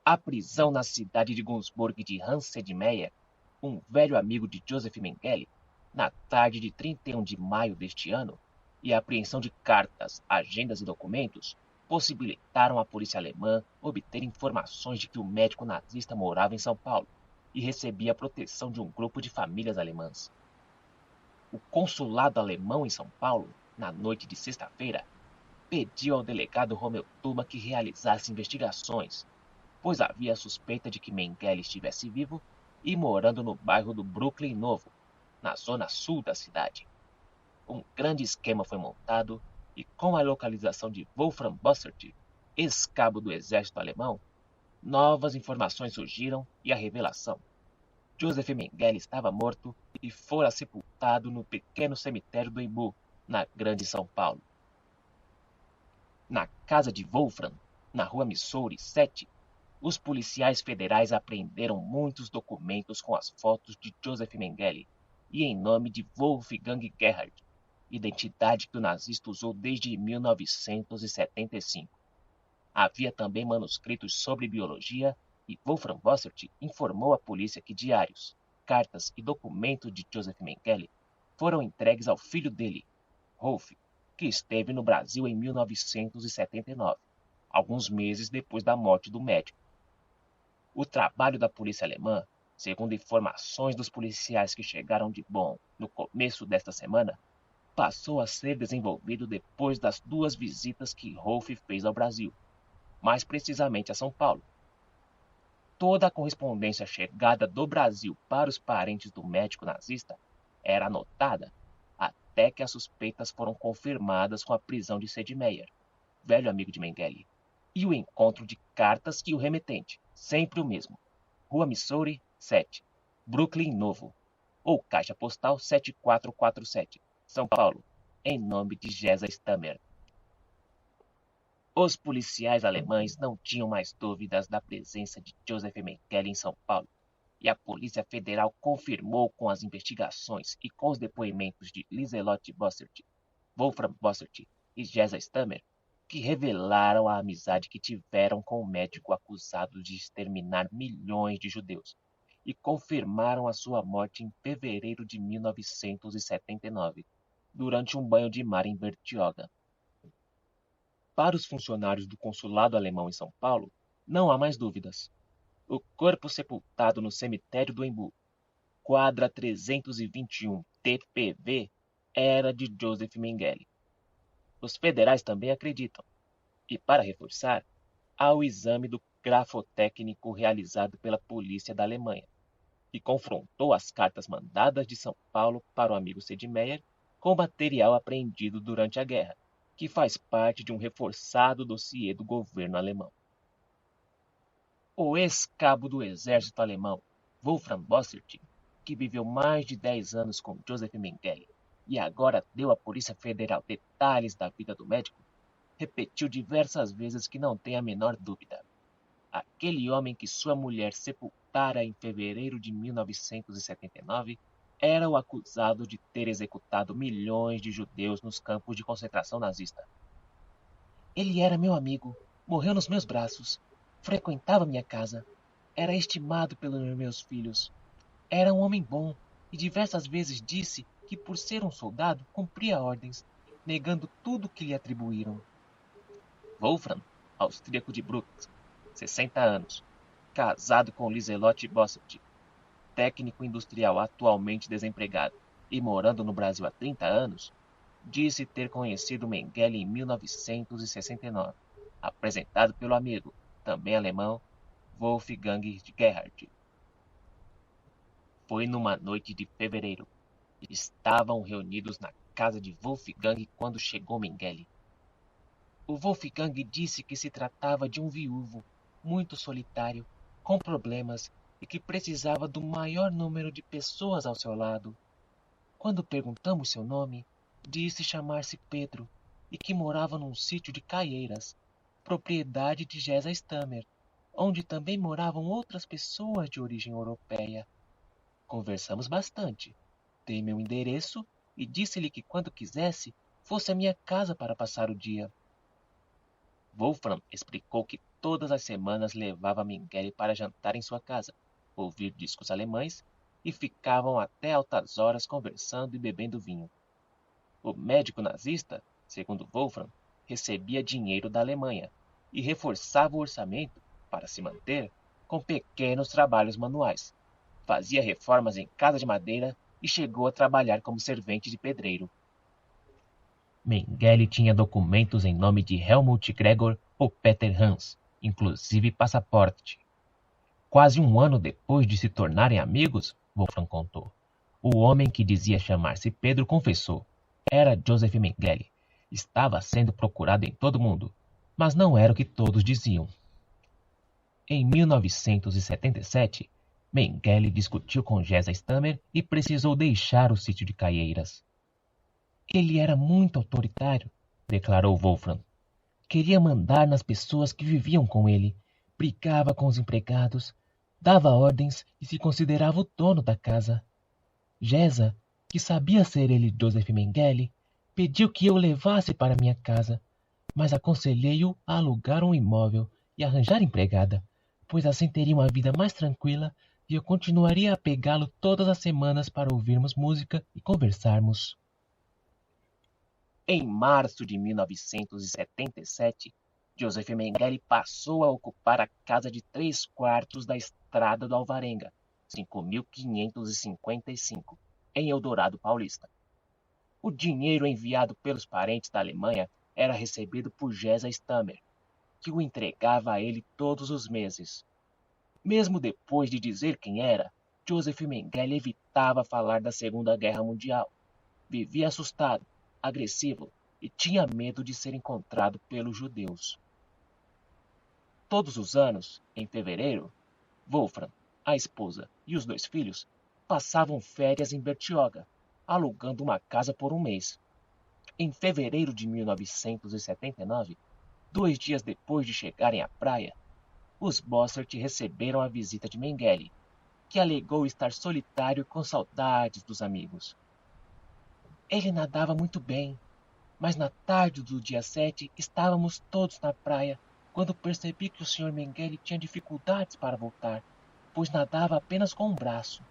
A prisão na cidade de Gunzburg de Hans Sedmeyer, um velho amigo de Joseph Mengele, na tarde de 31 de maio deste ano, e a apreensão de cartas, agendas e documentos possibilitaram à polícia alemã obter informações de que o médico nazista morava em São Paulo e recebia a proteção de um grupo de famílias alemãs. O consulado alemão em São Paulo, na noite de sexta-feira, pediu ao delegado Romeu Tuma que realizasse investigações, pois havia suspeita de que Mengele estivesse vivo e morando no bairro do Brooklyn Novo, na zona sul da cidade. Um grande esquema foi montado e, com a localização de Wolfram Bossert, ex-cabo do exército alemão, novas informações surgiram e a revelação. Joseph Mengele estava morto e fora sepultado no pequeno cemitério do Embu, na Grande São Paulo. Na casa de Wolfram, na rua Missouri 7, os policiais federais apreenderam muitos documentos com as fotos de Joseph Mengele e em nome de Wolfgang Gerhard, identidade que o nazista usou desde 1975. Havia também manuscritos sobre biologia e Wolfram Bossert informou à polícia que diários, cartas e documentos de Joseph Mengele foram entregues ao filho dele, Rolf, que esteve no Brasil em 1979, alguns meses depois da morte do médico. O trabalho da polícia alemã, segundo informações dos policiais que chegaram de Bonn no começo desta semana, passou a ser desenvolvido depois das 2 visitas que Rolf fez ao Brasil, mais precisamente a São Paulo. Toda a correspondência chegada do Brasil para os parentes do médico nazista era anotada, até que as suspeitas foram confirmadas com a prisão de Sedmeyer, velho amigo de Mengele, e o encontro de cartas e o remetente, sempre o mesmo, Rua Missouri 7, Brooklyn Novo, ou Caixa Postal 7447, São Paulo, em nome de Gesa Stammer. Os policiais alemães não tinham mais dúvidas da presença de Joseph Mengele em São Paulo, e a Polícia Federal confirmou com as investigações e com os depoimentos de Liselotte Bossert, Wolfram Bossert e Gesa Stammer, que revelaram a amizade que tiveram com o médico acusado de exterminar milhões de judeus, e confirmaram a sua morte em fevereiro de 1979, durante um banho de mar em Bertioga. Para os funcionários do consulado alemão em São Paulo, não há mais dúvidas. O corpo sepultado no cemitério do Embu, quadra 321 TPV, era de Joseph Mengele. Os federais também acreditam. E para reforçar, há o exame do grafotécnico realizado pela polícia da Alemanha, que confrontou as cartas mandadas de São Paulo para o amigo Sedmeyer com material apreendido durante a guerra, que faz parte de um reforçado dossiê do governo alemão. O ex-cabo do exército alemão, Wolfram Bossert, que viveu mais de 10 anos com Joseph Mengele e agora deu à Polícia Federal detalhes da vida do médico, repetiu diversas vezes que não tem a menor dúvida. Aquele homem que sua mulher sepultara em fevereiro de 1979 era o acusado de ter executado milhões de judeus nos campos de concentração nazista. Ele era meu amigo, morreu nos meus braços, frequentava minha casa, era estimado pelos meus filhos. Era um homem bom e diversas vezes disse que por ser um soldado cumpria ordens, negando tudo que lhe atribuíram. Wolfram, austríaco de Brooks, 60 anos, casado com Liselotte Bossert, técnico industrial atualmente desempregado e morando no Brasil há 30 anos, disse ter conhecido Mengele em 1969, apresentado pelo amigo, também alemão, Wolfgang Gerhard. Foi numa noite de fevereiro. Estavam reunidos na casa de Wolfgang quando chegou Mengele. O Wolfgang disse que se tratava de um viúvo, muito solitário, com problemas e que precisava do maior número de pessoas ao seu lado. Quando perguntamos seu nome, disse chamar-se Pedro e que morava num sítio de Caieiras, propriedade de Gesa Stammer, onde também moravam outras pessoas de origem europeia. Conversamos bastante. Dei meu endereço e disse-lhe que quando quisesse, fosse à minha casa para passar o dia. Wolfram explicou que todas as semanas levava Mengele para jantar em sua casa, ouvir discos alemães e ficavam até altas horas conversando e bebendo vinho. O médico nazista, segundo Wolfram, recebia dinheiro da Alemanha e reforçava o orçamento, para se manter, com pequenos trabalhos manuais. Fazia reformas em casa de madeira e chegou a trabalhar como servente de pedreiro. Mengele tinha documentos em nome de Helmut Gregor ou Peter Hans, inclusive passaporte. Quase um ano depois de se tornarem amigos, Wolfram contou, o homem que dizia chamar-se Pedro confessou. Era Joseph Mengele. Estava sendo procurado em todo o mundo, mas não era o que todos diziam. Em 1977, Mengele discutiu com Gesa Stammer e precisou deixar o sítio de Caieiras. Ele era muito autoritário, declarou Wolfram. Queria mandar nas pessoas que viviam com ele, brigava com os empregados, dava ordens e se considerava o dono da casa. Gesa, que sabia ser ele Joseph Mengele, pediu que eu o levasse para minha casa, mas aconselhei-o a alugar um imóvel e arranjar empregada, pois assim teria uma vida mais tranquila e eu continuaria a pegá-lo todas as semanas para ouvirmos música e conversarmos. Em março de 1977, Joseph Mengele passou a ocupar a casa de 3 quartos da Estrada do Alvarenga, 5.555, em Eldorado Paulista. O dinheiro enviado pelos parentes da Alemanha era recebido por Gesa Stammer, que o entregava a ele todos os meses. Mesmo depois de dizer quem era, Joseph Mengele evitava falar da Segunda Guerra Mundial. Vivia assustado, agressivo e tinha medo de ser encontrado pelos judeus. Todos os anos, em fevereiro, Wolfram, a esposa e os 2 filhos passavam férias em Bertioga, alugando uma casa por um mês. Em fevereiro de 1979, 2 dias depois de chegarem à praia, os Bossert receberam a visita de Mengele, que alegou estar solitário com saudades dos amigos. Ele nadava muito bem, mas na tarde do dia 7 estávamos todos na praia quando percebi que o Sr. Mengele tinha dificuldades para voltar, pois nadava apenas com um braço.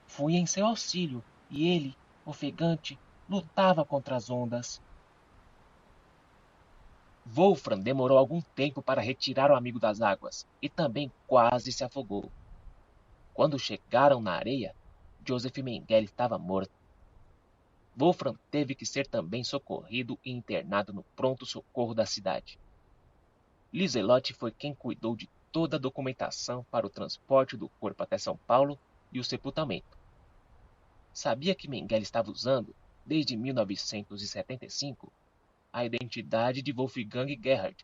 Fui em seu auxílio e ele, ofegante, lutava contra as ondas. Wolfram demorou algum tempo para retirar o amigo das águas e também quase se afogou. Quando chegaram na areia, Joseph Mengele estava morto. Wolfram teve que ser também socorrido e internado no pronto-socorro da cidade. Liselotte foi quem cuidou de toda a documentação para o transporte do corpo até São Paulo e o sepultamento. Sabia que Mengele estava usando, desde 1975, a identidade de Wolfgang Gerhard,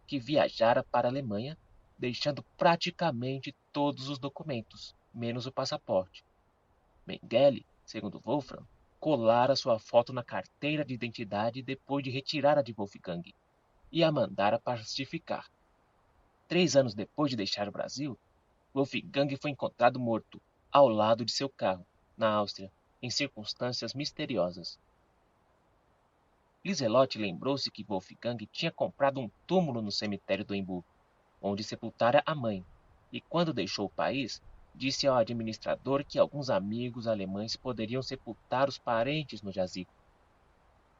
que viajara para a Alemanha, deixando praticamente todos os documentos, menos o passaporte. Mengele, segundo Wolfram, colara sua foto na carteira de identidade depois de retirar a de Wolfgang e a mandara plastificar. 3 anos depois de deixar o Brasil, Wolfgang foi encontrado morto, ao lado de seu carro, na Áustria, em circunstâncias misteriosas. Liselotte lembrou-se que Wolfgang tinha comprado um túmulo no cemitério do Embu, onde sepultara a mãe, e quando deixou o país, disse ao administrador que alguns amigos alemães poderiam sepultar os parentes no jazigo.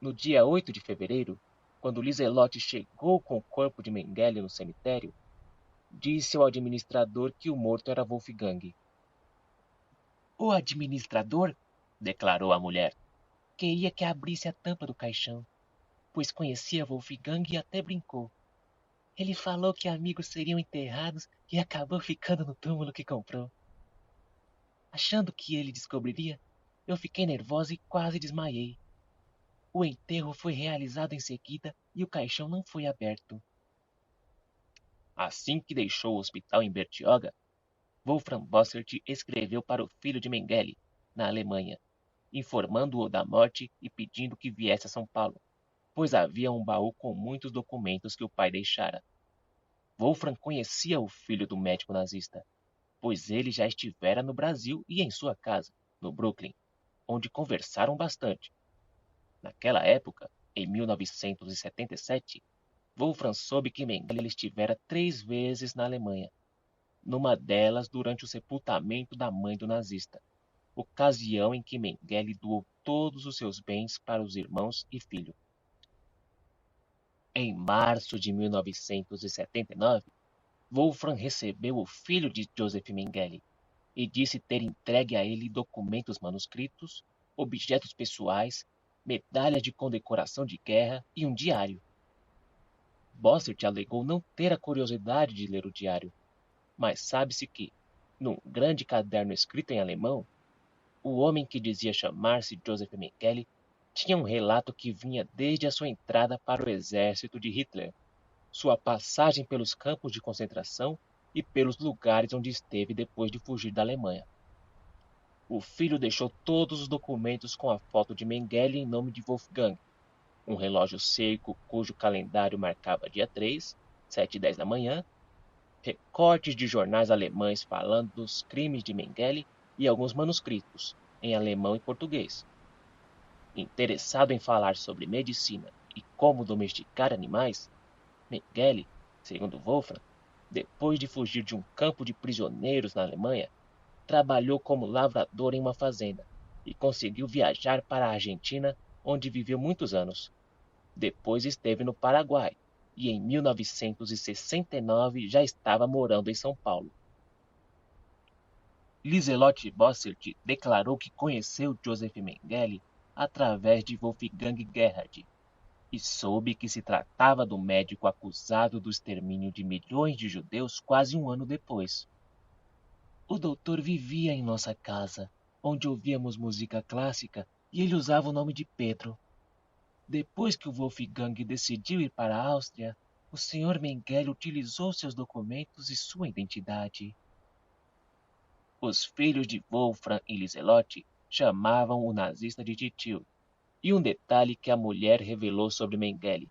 No dia 8 de fevereiro, quando Liselotte chegou com o corpo de Mengele no cemitério, disse ao administrador que o morto era Wolfgang. O administrador, declarou a mulher, queria que abrisse a tampa do caixão, pois conhecia Wolfgang e até brincou. Ele falou que amigos seriam enterrados e acabou ficando no túmulo que comprou. Achando que ele descobriria, eu fiquei nervosa e quase desmaiei. O enterro foi realizado em seguida e o caixão não foi aberto. Assim que deixou o hospital em Bertioga, Wolfram Bossert escreveu para o filho de Mengele, na Alemanha, informando-o da morte e pedindo que viesse a São Paulo, pois havia um baú com muitos documentos que o pai deixara. Wolfram conhecia o filho do médico nazista, pois ele já estivera no Brasil e em sua casa, no Brooklyn, onde conversaram bastante. Naquela época, em 1977, Wolfram soube que Mengele estivera 3 vezes na Alemanha, numa delas durante o sepultamento da mãe do nazista, ocasião em que Mengele doou todos os seus bens para os irmãos e filho. Em março de 1979, Wolfram recebeu o filho de Joseph Mengele e disse ter entregue a ele documentos manuscritos, objetos pessoais, medalhas de condecoração de guerra e um diário. Bossert alegou não ter a curiosidade de ler o diário, mas sabe-se que, num grande caderno escrito em alemão, o homem que dizia chamar-se Joseph Mengele tinha um relato que vinha desde a sua entrada para o exército de Hitler, sua passagem pelos campos de concentração e pelos lugares onde esteve depois de fugir da Alemanha. O filho deixou todos os documentos com a foto de Mengele em nome de Wolfgang, um relógio seco cujo calendário marcava dia 3, 7h10 da manhã, recortes de jornais alemães falando dos crimes de Mengele e alguns manuscritos, em alemão e português. Interessado em falar sobre medicina e como domesticar animais, Mengele, segundo Wolfram, depois de fugir de um campo de prisioneiros na Alemanha, trabalhou como lavrador em uma fazenda e conseguiu viajar para a Argentina, onde viveu muitos anos. Depois esteve no Paraguai e em 1969 já estava morando em São Paulo. Liselotte Bossert declarou que conheceu Joseph Mengele através de Wolfgang Gerhard e soube que se tratava do médico acusado do extermínio de milhões de judeus quase um ano depois. O doutor vivia em nossa casa, onde ouvíamos música clássica, e ele usava o nome de Pedro. Depois que o Wolfgang decidiu ir para a Áustria, o Sr. Mengele utilizou seus documentos e sua identidade. Os filhos de Wolfram e Liselotte chamavam o nazista de titio, e um detalhe que a mulher revelou sobre Mengele.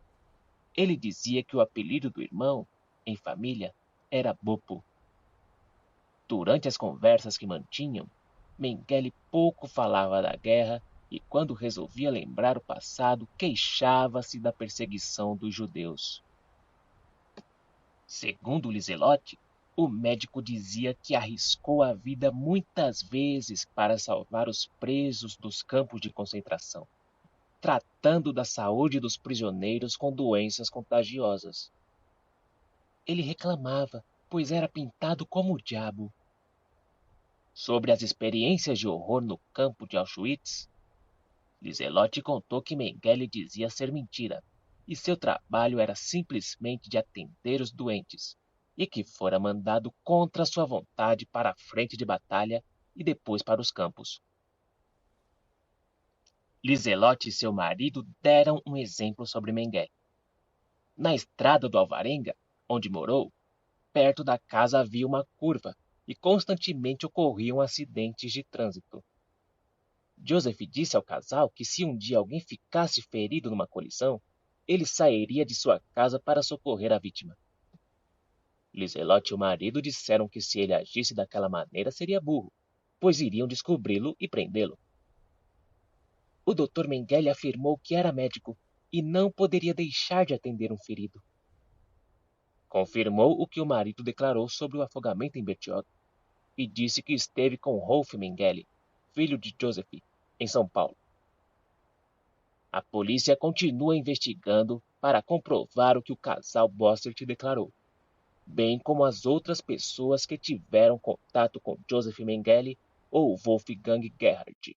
Ele dizia que o apelido do irmão, em família, era Bopo. Durante as conversas que mantinham, Mengele pouco falava da guerra e, quando resolvia lembrar o passado, queixava-se da perseguição dos judeus. Segundo Liselotte, o médico dizia que arriscou a vida muitas vezes para salvar os presos dos campos de concentração, tratando da saúde dos prisioneiros com doenças contagiosas. Ele reclamava, pois era pintado como o diabo. Sobre as experiências de horror no campo de Auschwitz, Liselotte contou que Mengele dizia ser mentira, e seu trabalho era simplesmente de atender os doentes, e que fora mandado contra sua vontade para a frente de batalha e depois para os campos. Liselotte e seu marido deram um exemplo sobre Mengele. Na estrada do Alvarenga, onde morou, perto da casa havia uma curva e constantemente ocorriam acidentes de trânsito. Joseph disse ao casal que se um dia alguém ficasse ferido numa colisão, ele sairia de sua casa para socorrer a vítima. Liselotte e o marido disseram que se ele agisse daquela maneira seria burro, pois iriam descobri-lo e prendê-lo. O Dr. Mengele afirmou que era médico e não poderia deixar de atender um ferido. Confirmou o que o marido declarou sobre o afogamento em Bertioga e disse que esteve com Rolf Mengele, filho de Joseph, em São Paulo. A polícia continua investigando para comprovar o que o casal Bossert declarou, bem como as outras pessoas que tiveram contato com Joseph Mengele ou Wolfgang Gerhard.